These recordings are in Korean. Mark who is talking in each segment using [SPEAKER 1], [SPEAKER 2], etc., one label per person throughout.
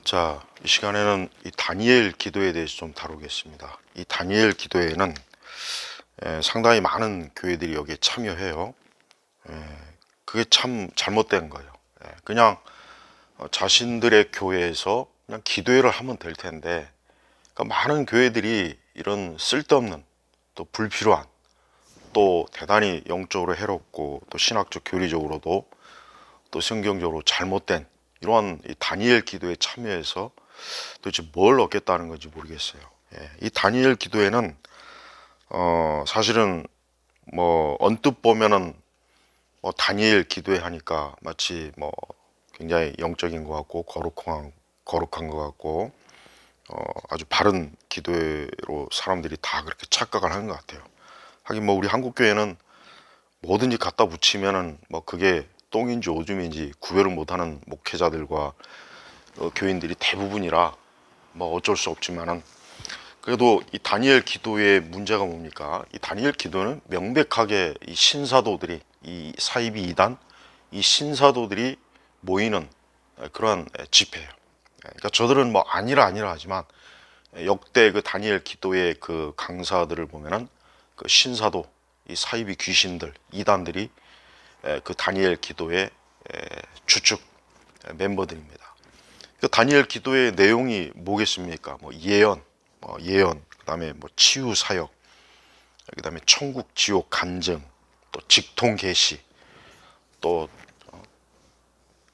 [SPEAKER 1] 자, 이 시간에는 이 다니엘 기도에 대해서 좀 다루겠습니다. 이 다니엘 기도에는 상당히 많은 교회들이 여기에 참여해요. 그게 참 잘못된 거예요. 그냥 자신들의 교회에서 그냥 기도회를 하면 될 텐데, 그러니까 많은 교회들이 이런 쓸데없는, 또 불필요한, 또 대단히 영적으로 해롭고 또 신학적 교리적으로도 또 성경적으로 잘못된 이러한 이 다니엘 기도에 참여해서 도대체 뭘 얻겠다는 건지 모르겠어요. 이 다니엘 기도에는 사실은 뭐 언뜻 보면은 뭐 다니엘 기도회 하니까 마치 뭐 굉장히 영적인 것 같고 거룩한 것 같고 아주 바른 기도회로 사람들이 다 그렇게 착각을 하는 것 같아요. 하긴 뭐 우리 한국 교회는 뭐든지 갖다 붙이면은 뭐 그게 똥인지 오줌인지 구별을 못하는 목회자들과 교인들이 대부분이라 뭐 어쩔 수 없지만은, 그래도 이 다니엘 기도의 문제가 뭡니까? 이 다니엘 기도는 명백하게 이 신사도들이, 이 사이비 이단, 이 신사도들이 모이는 그러한 집회예요. 그러니까 저들은 뭐 아니라 하지만 역대 그 다니엘 기도의 그 강사들을 보면은 그 신사도, 이 사이비 귀신들, 이단들이 그 다니엘 기도의 주축 멤버들입니다. 그 다니엘 기도의 내용이 뭐겠습니까? 뭐 예언, 그다음에 뭐 치유 사역, 그다음에 천국, 지옥, 간증, 또 직통 계시, 또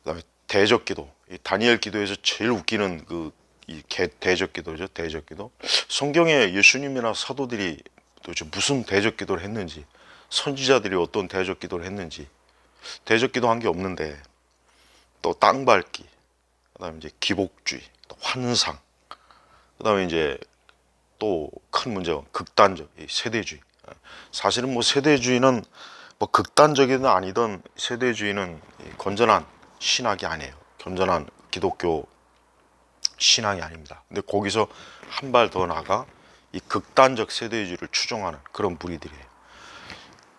[SPEAKER 1] 그다음에 대적기도. 이 다니엘 기도에서 제일 웃기는 이 대적기도죠. 대적기도. 성경에 예수님이나 사도들이 도대체 무슨 대적기도를 했는지, 선지자들이 어떤 대적기도를 했는지, 대적기도 한 게 없는데, 또 땅 밟기, 그다음에 이제 기복주의, 또 환상, 그다음에 이제 또 큰 문제가 극단적 이 세대주의. 사실은 뭐 세대주의는 뭐 극단적이든 아니든 세대주의는 건전한 신학이 아니에요. 건전한 기독교 신앙이 아닙니다. 근데 거기서 한 발 더 나가 이 극단적 세대주의를 추종하는 그런 무리들이에요.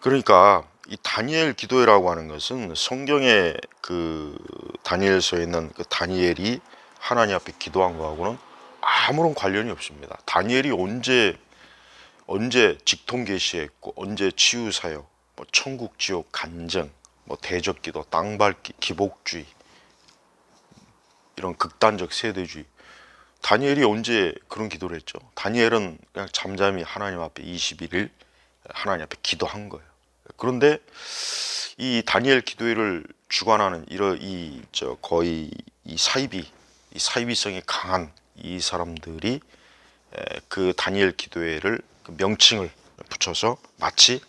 [SPEAKER 1] 그러니까 이 다니엘 기도회라고 하는 것은 성경에 그 다니엘서에 있는 그 다니엘이 하나님 앞에 기도한 거하고는 아무런 관련이 없습니다. 다니엘이 언제 직통 계시했고, 언제 치유 사역, 뭐 천국 지옥 간증, 뭐 대적기도, 땅 밟기, 기복주의, 이런 극단적 세대주의, 다니엘이 언제 그런 기도를 했죠? 다니엘은 그냥 잠잠히 하나님 앞에 21일 하나님 앞에 기도한 거예요. 그런데 이 다니엘 기도회를 주관하는 거의 이 사이비성이 강한 이 사람들이 그 다니엘 기도회를 그 명칭을 붙여서 마치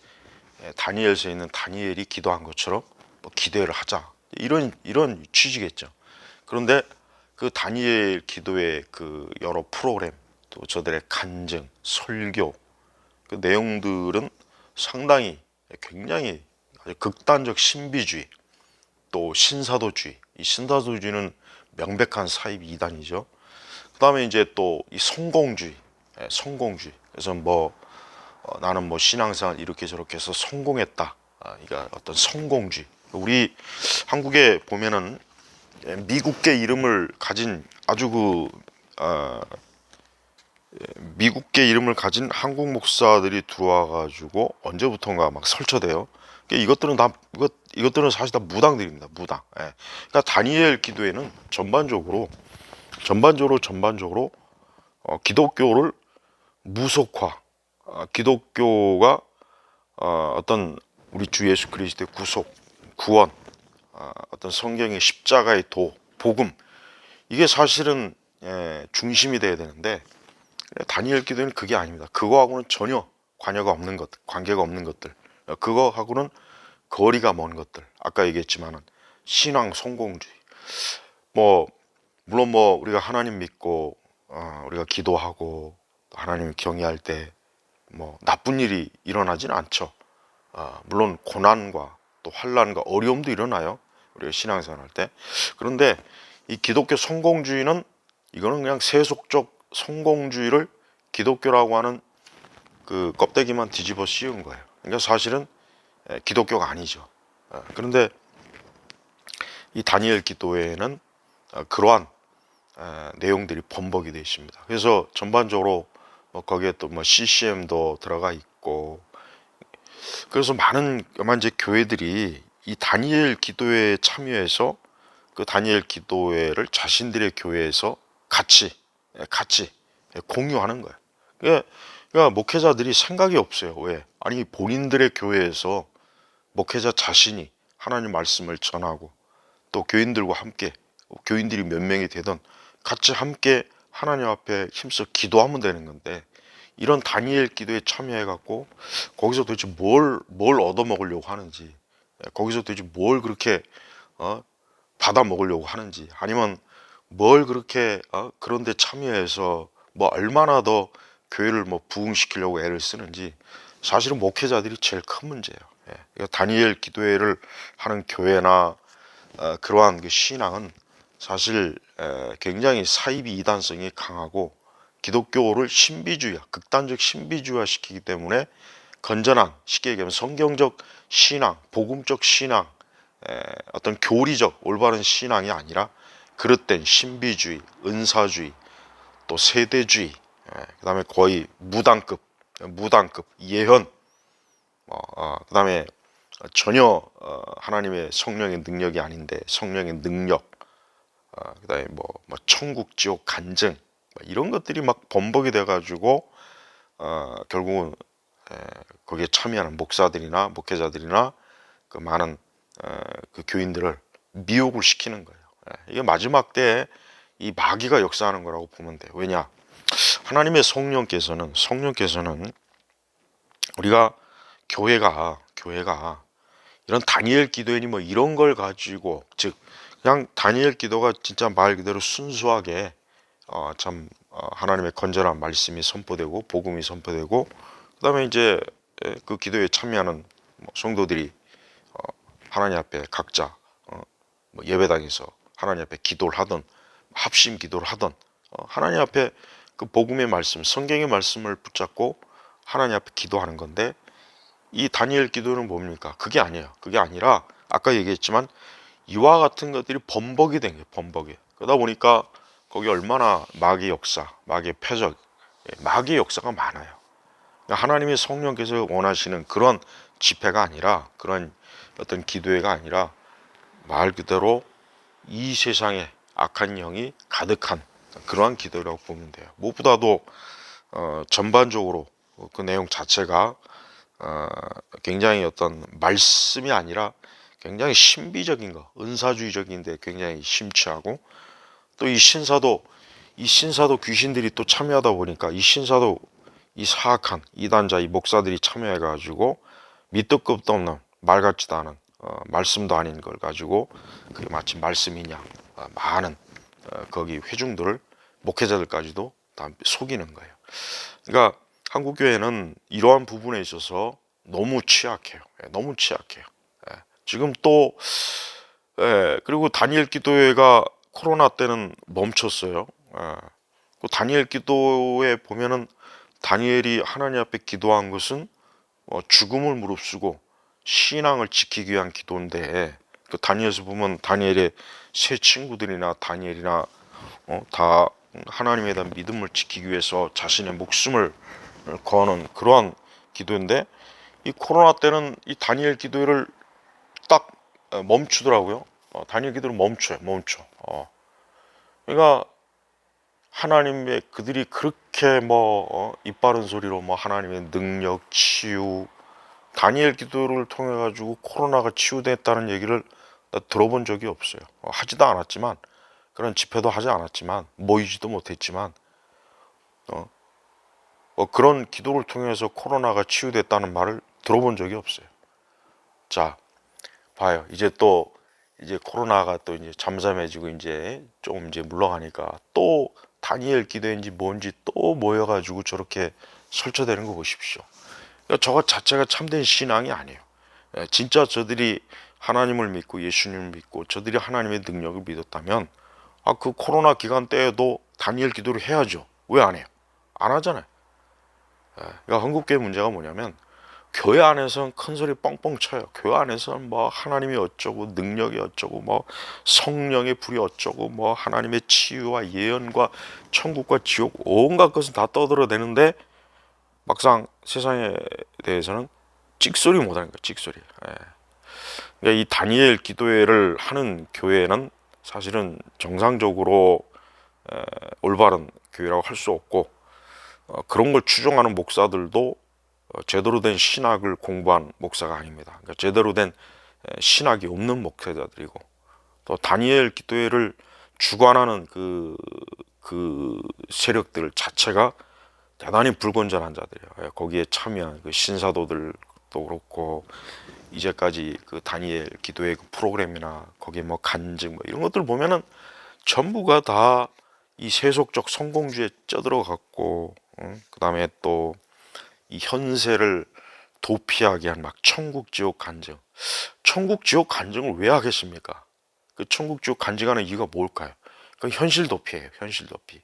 [SPEAKER 1] 다니엘서에 있는 다니엘이 기도한 것처럼 뭐 기도회를 하자, 이런 취지겠죠. 그런데 그 다니엘 기도회 그 여러 프로그램, 또 저들의 간증, 설교, 그 내용들은 상당히 굉장히 아주 극단적 신비주의, 또 신사도주의. 이 신사도주의는 명백한 사이비 이단이죠. 그 다음에 이제 또 이 성공주의. 그래서 뭐 나는 뭐 신앙생활 이렇게 저렇게 해서 성공했다. 이가 어떤 성공주의. 우리 한국에 보면은 미국계 이름을 가진 아주 미국계 이름을 가진 한국 목사들이 들어와 가지고 언제부턴가 막 설쳐대요. 그러니까 이것들은 사실 다 무당들입니다. 무당. 그러니까 다니엘 기도회는 전반적으로 기독교를 무속화, 기독교가 어떤 우리 주 예수 그리스도의 구원, 어떤 성경의 십자가의 복음, 이게 사실은 중심이 돼야 되는데, 다니엘 기도는 그게 아닙니다. 그거하고는 전혀 관계가 없는 것들, 그거하고는 거리가 먼 것들. 아까 얘기했지만은 신앙 성공주의. 뭐 물론 뭐 우리가 하나님 믿고 우리가 기도하고 하나님을 경외할 때 뭐 나쁜 일이 일어나지는 않죠. 물론 고난과 또 환난과 어려움도 일어나요. 우리가 신앙생활 할 때. 그런데 이 기독교 성공주의는, 이거는 그냥 세속적 성공주의를 기독교라고 하는 그 껍데기만 뒤집어 씌운 거예요. 그러니까 사실은 기독교가 아니죠. 그런데 이 다니엘 기도회는 그러한 내용들이 번복이 되어 있습니다. 그래서 전반적으로 뭐 거기에 또 뭐 CCM도 들어가 있고, 그래서 많은 이제 교회들이 이 다니엘 기도회에 참여해서 그 다니엘 기도회를 자신들의 교회에서 같이 공유하는 거예요. 그러니까 목회자들이 생각이 없어요. 왜? 아니, 본인들의 교회에서 목회자 자신이 하나님 말씀을 전하고, 또 교인들과 함께, 교인들이 몇 명이 되든 같이 함께 하나님 앞에 힘써 기도하면 되는 건데, 이런 다니엘 기도에 참여해 갖고 거기서 도대체 뭘 얻어 먹으려고 하는지, 거기서 도대체 뭘 그렇게 받아 먹으려고 하는지, 아니면 뭘 그렇게 그런 데 참여해서 뭐 얼마나 더 교회를 뭐 부흥시키려고 애를 쓰는지, 사실은 목회자들이 제일 큰 문제예요. 그러니까 다니엘 기도회를 하는 교회나 그러한 그 신앙은 사실 굉장히 사이비 이단성이 강하고, 기독교를 극단적 신비주의화 시키기 때문에 건전한, 쉽게 얘기하면 성경적 신앙, 복음적 신앙, 어떤 교리적 올바른 신앙이 아니라 그릇된 신비주의, 은사주의, 또 세대주의, 그다음에 거의 무당급 예언, 그다음에 전혀 하나님의 성령의 능력이 아닌데 성령의 능력, 그다음에 뭐 천국 지옥 간증, 이런 것들이 막 번복이 돼가지고 결국은 거기에 참여하는 목사들이나 목회자들이나 그 많은 그 교인들을 미혹을 시키는 거예요. 이게 마지막 때에 이 마귀가 역사하는 거라고 보면 돼요. 왜냐? 하나님의 성령께서는 우리가 교회가 이런 다니엘 기도회니 뭐 이런 걸 가지고, 즉 그냥 다니엘 기도가 진짜 말 그대로 순수하게 하나님의 건전한 말씀이 선포되고 복음이 선포되고, 그다음에 이제 그 기도에 참여하는 성도들이 하나님 앞에 각자 뭐 예배당에서 하나님 앞에 기도를 하든 합심 기도를 하든 하나님 앞에 그 복음의 말씀, 성경의 말씀을 붙잡고 하나님 앞에 기도하는 건데, 이 다니엘 기도는 뭡니까? 그게 아니에요. 그게 아니라 아까 얘기했지만 이와 같은 것들이 번복이 된 거예요. 번복이. 그러다 보니까 거기 얼마나 마귀의 역사, 마귀의 패적, 마귀의 역사가 많아요. 그러니까 하나님의 성령께서 원하시는 그런 집회가 아니라, 그런 어떤 기도회가 아니라 말 그대로 이 세상에 악한 영이 가득한 그러한 기도라고 보면 돼요. 무엇보다도 전반적으로 그 내용 자체가 굉장히 어떤 말씀이 아니라 굉장히 신비적인 거, 은사주의적인데 굉장히 심취하고, 또 이 신사도 귀신들이 또 참여하다 보니까 이 신사도 이 사악한 이단자, 이 목사들이 참여해 가지고 밑도 끝도 없는 말 같지도 않은 말씀도 아닌 걸 가지고 그게 마치 말씀이냐, 많은 거기 회중들을, 목회자들까지도 다 속이는 거예요. 그러니까 한국 교회는 이러한 부분에 있어서 너무 취약해요. 너무 취약해요. 지금 또 그리고 다니엘 기도회가 코로나 때는 멈췄어요. 그 다니엘 기도에 보면은 다니엘이 하나님 앞에 기도한 것은 죽음을 무릅쓰고 신앙을 지키기 위한 기도인데, 그 다니엘서 보면 다니엘의 세 친구들이나 다니엘이나 다 하나님에 대한 믿음을 지키기 위해서 자신의 목숨을 거는 그러한 기도인데, 이 코로나 때는 이 다니엘 기도를 딱 멈추더라고요. 다니엘 기도를 멈춰. 그러니까 하나님의, 그들이 그렇게 입 바른 소리로 하나님의 능력, 치유, 다니엘 기도를 통해 가지고 코로나가 치유됐다는 얘기를 나 들어본 적이 없어요. 하지도 않았지만, 그런 집회도 하지 않았지만, 모이지도 못했지만 그런 기도를 통해서 코로나가 치유됐다는 말을 들어본 적이 없어요. 자, 봐요. 이제 코로나가 또 이제 잠잠해지고 이제 조금 이제 물러가니까 또 다니엘 기도인지 뭔지 또 모여가지고 저렇게 설쳐대는 거 보십시오. 그러니까 저것 자체가 참된 신앙이 아니에요. 진짜 저들이 하나님을 믿고 예수님을 믿고 저들이 하나님의 능력을 믿었다면 그 코로나 기간 때에도 다니엘 기도를 해야죠. 왜 안 해요? 안 하잖아요. 그러니까 한국교회 문제가 뭐냐면, 교회 안에서는 큰 소리 뻥뻥 쳐요. 교회 안에서는 뭐 하나님이 어쩌고 능력이 어쩌고 뭐 성령의 불이 어쩌고 뭐 하나님의 치유와 예언과 천국과 지옥 온갖 것은 다 떠들어대는데 막상 세상에 대해서는 찍소리 못하는 거야. 찍소리. 예. 그러니까 이 다니엘 기도회를 하는 교회는 사실은 정상적으로 올바른 교회라고 할 수 없고, 그런 걸 추종하는 목사들도 제대로 된 신학을 공부한 목사가 아닙니다. 그러니까 제대로 된 신학이 없는 목사자들이고, 또 다니엘 기도회를 주관하는 그 세력들 자체가 대단히 불건전한 자들이에요. 거기에 참여한 그 신사도들도 그렇고, 이제까지 그 다니엘 기도회 그 프로그램이나 거기에 뭐 간증 뭐 이런 것들 보면은 전부가 다 이 세속적 성공주의에 쩌들어갔고, 그 다음에 또 이 현세를 도피하게 한 막 천국 지옥 간증. 천국 지옥 간증을 왜 하겠습니까? 그 천국 지옥 간증하는 이유가 뭘까요? 그 현실 도피예요. 현실 도피.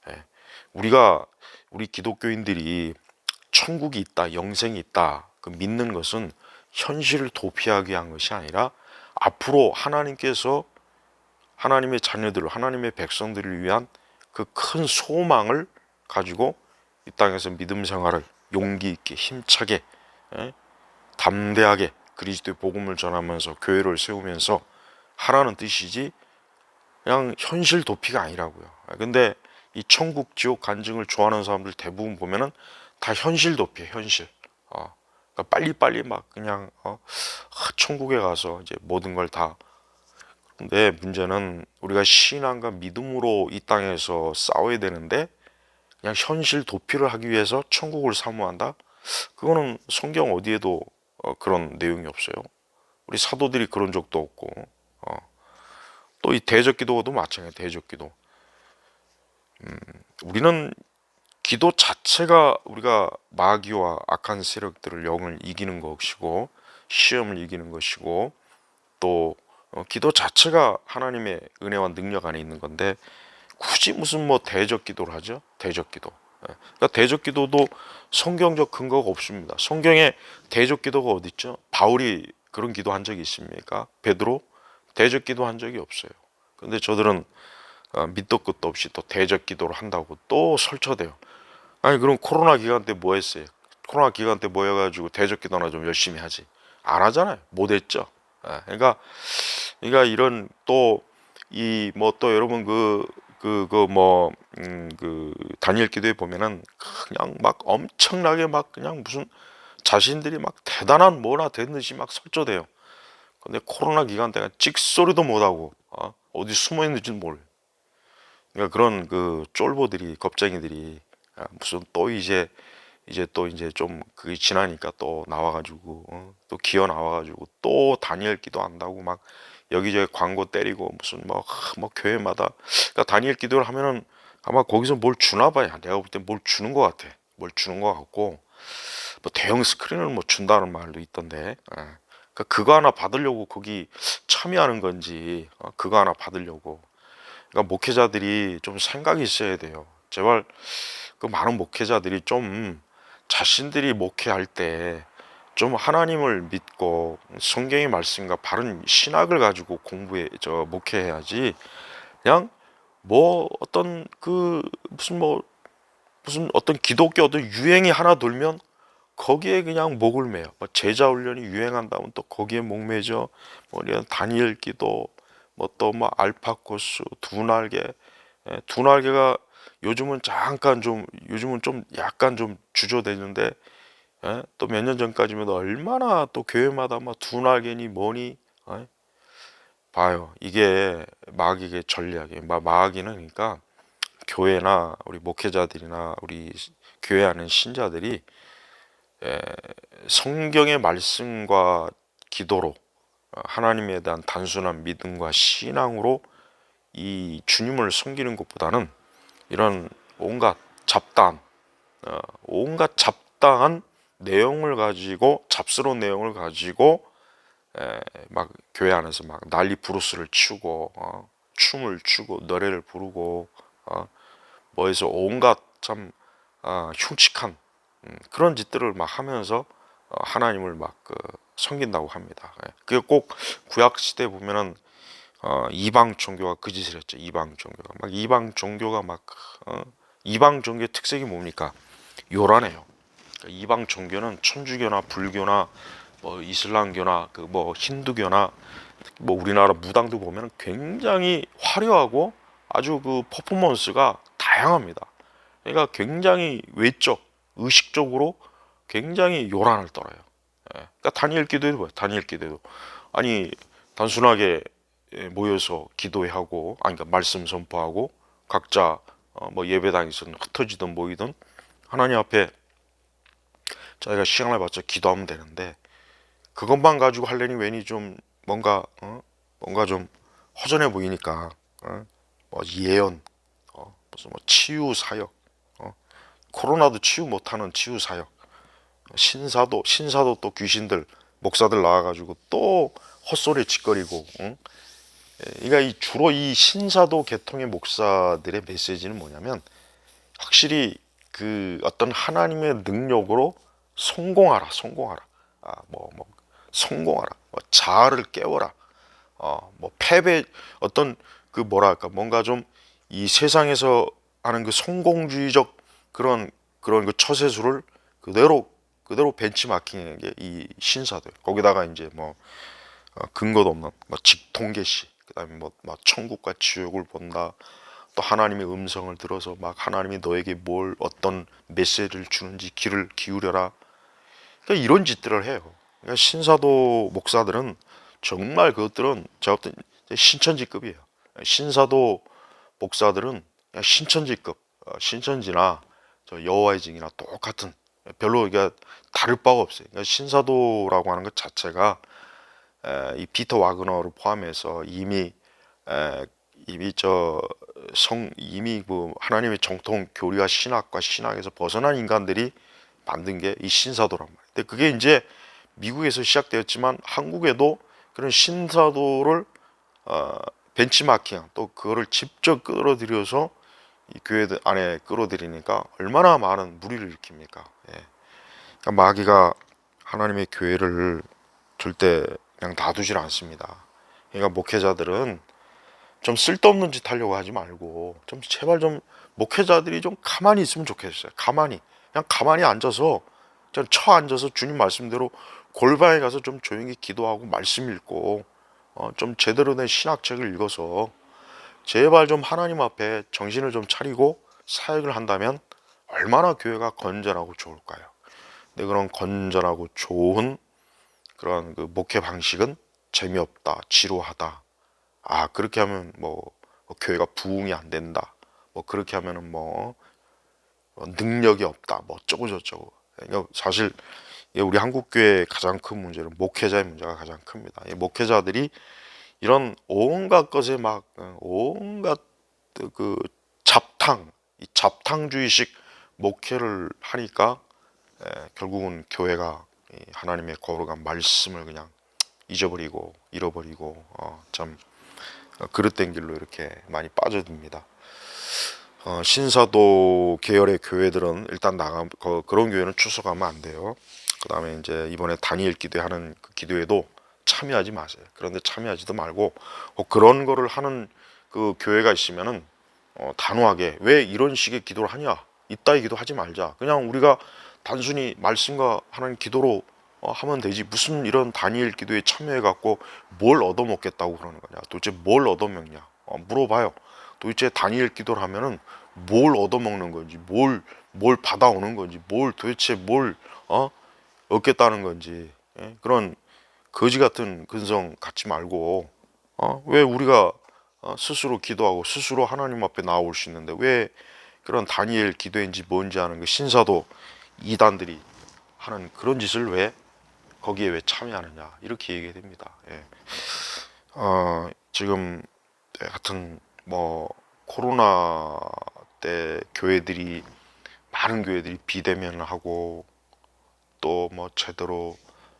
[SPEAKER 1] 예. 우리 기독교인들이 천국이 있다, 영생이 있다, 그 믿는 것은 현실을 도피하기 위한 것이 아니라 앞으로 하나님께서 하나님의 자녀들, 하나님의 백성들을 위한 그 큰 소망을 가지고 이 땅에서 믿음 생활을 용기 있게 힘차게, 담대하게 그리스도의 복음을 전하면서 교회를 세우면서 하라는 뜻이지, 그냥 현실 도피가 아니라고요. 근데 이 천국 지옥 간증을 좋아하는 사람들 대부분 보면은 다 현실 도피해. 현실. 그러니까 빨리빨리 막 그냥 천국에 가서 이제 모든 걸 다. 근데 문제는 우리가 신앙과 믿음으로 이 땅에서 싸워야 되는데 그냥 현실 도피를 하기 위해서 천국을 사모한다? 그거는 성경 어디에도 그런 내용이 없어요. 우리 사도들이 그런 적도 없고, 또 이 대적기도도 마찬가지예요. 대적기도. 우리는 기도 자체가 우리가 마귀와 악한 세력들을 영을 이기는 것이고, 시험을 이기는 것이고, 또 기도 자체가 하나님의 은혜와 능력 안에 있는 건데, 굳이 무슨 뭐 대적 기도를 하죠? 대적 기도. 그러니까 대적 기도도 성경적 근거가 없습니다. 성경에 대적 기도가 어디 있죠? 바울이 그런 기도 한 적이 있습니까? 베드로 대적 기도 한 적이 없어요. 근데 저들은 밑도 끝도 없이 또 대적 기도를 한다고 또 설쳐대요. 아니 그럼 코로나 기간 때 뭐 했어요? 코로나 기간 때 모여가지고 대적 기도나 좀 열심히 하지. 안 하잖아요. 못 했죠. 그러니까 이런 또 이 뭐 또 여러분 그 다니엘 기도에 보면은 그냥 막 엄청나게 막 그냥 무슨 자신들이 막 대단한 뭐나 된 듯이 막 설조돼요. 근데 코로나 기간 때가 찍소리도 못하고 어디 숨어 있는지도 몰라요. 그러니까 그런 그 쫄보들이 겁쟁이들이 무슨 또 이제 또 이제 좀 그게 지나니까 또 나와가지고 또 기어 나와가지고 또 다니엘 기도한다고 막 여기저기 광고 때리고 무슨 뭐 교회마다, 그러니까 다니엘 기도를 하면은 아마 거기서 뭘 주나 봐요. 내가 볼 때 뭘 주는 것 같아. 뭘 주는 것 같고, 뭐 대형 스크린을 뭐 준다는 말도 있던데. 그러니까 그거 하나 받으려고 거기 참여하는 건지, 그거 하나 받으려고. 그러니까 목회자들이 좀 생각이 있어야 돼요. 제발 그 많은 목회자들이 좀 자신들이 목회할 때 좀 하나님을 믿고 성경의 말씀과 바른 신학을 가지고 목회해야지. 그냥 뭐 어떤 그 무슨 어떤 기독교 어떤 유행이 하나 돌면 거기에 그냥 목을 매요. 뭐 제자 훈련이 유행한다면 또 거기에 목매죠. 뭐 이런 다니엘 기도, 뭐 또 뭐 알파코스, 두 날개, 두 날개가 요즘은 좀 약간 좀 주저되는데, 또 몇 년 전까지면 얼마나 또 교회마다 막 두 날개니 뭐니. 봐요. 이게 마귀의 전략이에요. 마귀는 그러니까 교회나 우리 목회자들이나 우리 교회 안에 신자들이 성경의 말씀과 기도로, 하나님에 대한 단순한 믿음과 신앙으로 이 주님을 섬기는 것보다는 이런 온갖 잡다한 내용을 가지고, 잡스러운 내용을 가지고 막 교회 안에서 막 난리 부르스를 치고 춤을 추고 노래를 부르고 뭐해서 온갖 참 흉측한 그런 짓들을 막 하면서 하나님을 막 섬긴다고 합니다. 그게 꼭 구약 시대 보면은 이방 종교가 그 짓을 했죠. 이방 종교가 막 이방 종교의 특색이 뭡니까? 요란해요. 그러니까 이방 종교는 천주교나 불교나 뭐 이슬람교나 그 뭐 힌두교나 뭐 우리나라 무당도 보면 굉장히 화려하고 아주 그 퍼포먼스가 다양합니다. 그러니까 굉장히 외적, 의식적으로 굉장히 요란을 떨어요. 그러니까 다니엘 기도에도 뭐예요? 다니엘 기도에도 아니 단순하게 모여서 기도하고 아니 그러니까 말씀 선포하고 각자 뭐 예배당에서는 흩어지든 모이든 하나님 앞에 자기가 시간을 받쳐 기도하면 되는데 그것만 가지고 하려니 왠지 좀 뭔가 뭔가 좀 허전해 보이니까 뭐 예언 무슨 뭐 치유 사역 코로나도 치유 못하는 치유 사역 신사도 또 귀신들 목사들 나와가지고 또 헛소리 짓거리고 그러니까 주로 이 신사도 계통의 목사들의 메시지는 뭐냐면 확실히 그 어떤 하나님의 능력으로 성공하라 성공하라 뭐 자아를 깨워라 뭐 패배 어떤 그 뭐랄까 뭔가 좀 이 세상에서 하는 그 성공주의적 그런 그 처세술을 그대로 벤치마킹한 게 이 신사들 거기다가 이제 뭐 근거도 없는 뭐 직통계시 그다음에 막 천국과 지옥을 본다 또 하나님의 음성을 들어서 막 하나님이 너에게 뭘 어떤 메시지를 주는지 귀를 기울여라 그러니까 이런 짓들을 해요. 그러니까 신사도 목사들은 정말 그것들은 제가 볼 때 신천지급이에요. 신사도 목사들은 그냥 신천지급, 신천지나 저 여호와의 증이나 똑같은 별로 이게 다를 바가 없어요. 그러니까 신사도라고 하는 것 자체가 이 피터 와그너를 포함해서 이미 이미 그 하나님의 정통 교리와 신학과 신학에서 벗어난 인간들이 만든 게 이 신사도란 말이에요. 근데 그게 이제 미국에서 시작되었지만 한국에도 그런 신사도를 벤치마킹 또 그거를 직접 끌어들여서 이 교회 안에 끌어들이니까 얼마나 많은 무리를 일으킵니까? 예. 그러니까 마귀가 하나님의 교회를 절대 그냥 놔두질 않습니다. 그러니까 목회자들은 좀 쓸데없는 짓 하려고 하지 말고 좀 제발 좀 목회자들이 좀 가만히 있으면 좋겠어요. 그냥 가만히 앉아서 좀 앉아서 주님 말씀대로 골방에 가서 좀 조용히 기도하고 말씀 읽고 좀 제대로 된 신학책을 읽어서 제발 좀 하나님 앞에 정신을 좀 차리고 사역을 한다면 얼마나 교회가 건전하고 좋을까요? 근데 그런 건전하고 좋은 그런 그 목회 방식은 재미없다, 지루하다. 아 그렇게 하면 뭐 교회가 부흥이 안 된다. 뭐 그렇게 하면은 뭐 능력이 없다. 뭐 어쩌고 저쩌고. 그러니까 사실 우리 한국 교회의 가장 큰 문제는 목회자의 문제가 가장 큽니다. 이 목회자들이 이런 온갖 것에 막 온갖 그 이 잡탕주의식 목회를 하니까 결국은 교회가 하나님의 거룩한 말씀을 그냥 잃어버리고 참 그릇된 길로 이렇게 많이 빠져듭니다. 신사도 계열의 교회들은 일단 그런 교회는 출석하면 안 돼요. 그 다음에 이제 이번에 다니엘 기도하는 그 기도에도 참여하지 마세요. 그런데 참여하지도 말고 그런 거를 하는 그 교회가 있으면은 단호하게 왜 이런 식의 기도를 하냐 이따위 기도 하지 말자. 그냥 우리가 단순히 말씀과 하나님 기도로 하면 되지 무슨 이런 다니엘 기도에 참여해 갖고 뭘 얻어먹겠다고 그러는 거냐 도대체 뭘 얻어먹냐 물어봐요. 도대체 다니엘 기도를 하면은 뭘 얻어먹는 건지 뭘 받아오는 건지 도대체 뭘 얻겠다는 건지 그런 거지 같은 근성 갖지 말고 왜 우리가 스스로 기도하고 스스로 하나님 앞에 나올 수 있는데 왜 그런 다니엘 기도인지 뭔지 아는 그 신사도 이단들이 하는 그런 짓을 왜 거기에 왜 참여하느냐 이렇게 얘기가 됩니다. 예. 지금 같은 뭐 코로나 때 많은 교회들이 비대면을 하고 또 뭐 제대로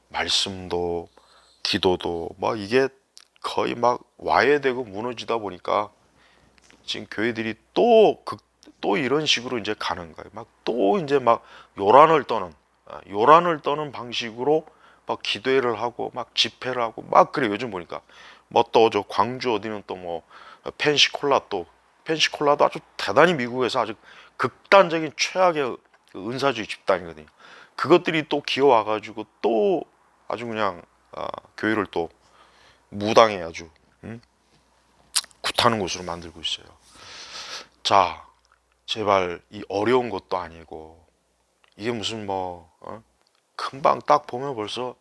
[SPEAKER 1] 말씀도 기도도 뭐 이게 거의 막 와해되고 무너지다 보니까 지금 교회들이 또 이런 식으로 이제 가는 거예요. 막 또 이제 막 요란을 떠는 요란을 떠는 방식으로 막 기도회를 하고 막 집회를 하고 막 그래. 요즘 보니까 뭐 또 저 광주 어디는 또 뭐 펜시콜라도 아주 대단히 미국에서 아주 극단적인 최악의 그 은사주의 집단이거든요. 그것들이 또 기어와 가지고 또 아주 그냥 교회를 또 무당에 아주 굿하는 곳으로 만들고 있어요. 자, 제발 이 어려운 것도 아니고 이게 무슨 뭐 금방 딱 보면 벌써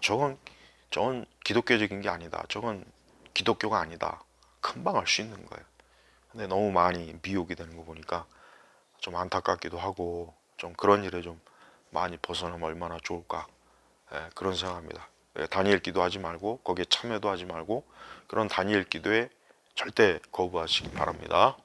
[SPEAKER 1] 저건 기독교적인 게 아니다. 저건 기독교가 아니다. 금방 알 수 있는 거예요. 근데 너무 많이 미혹이 되는 거 보니까 좀 안타깝기도 하고 좀 그런 일에 좀 많이 벗어나면 얼마나 좋을까. 그런 생각합니다. 다니엘 기도하지 말고 거기에 참여도 하지 말고 그런 다니엘 기도에 절대 거부하시기 바랍니다.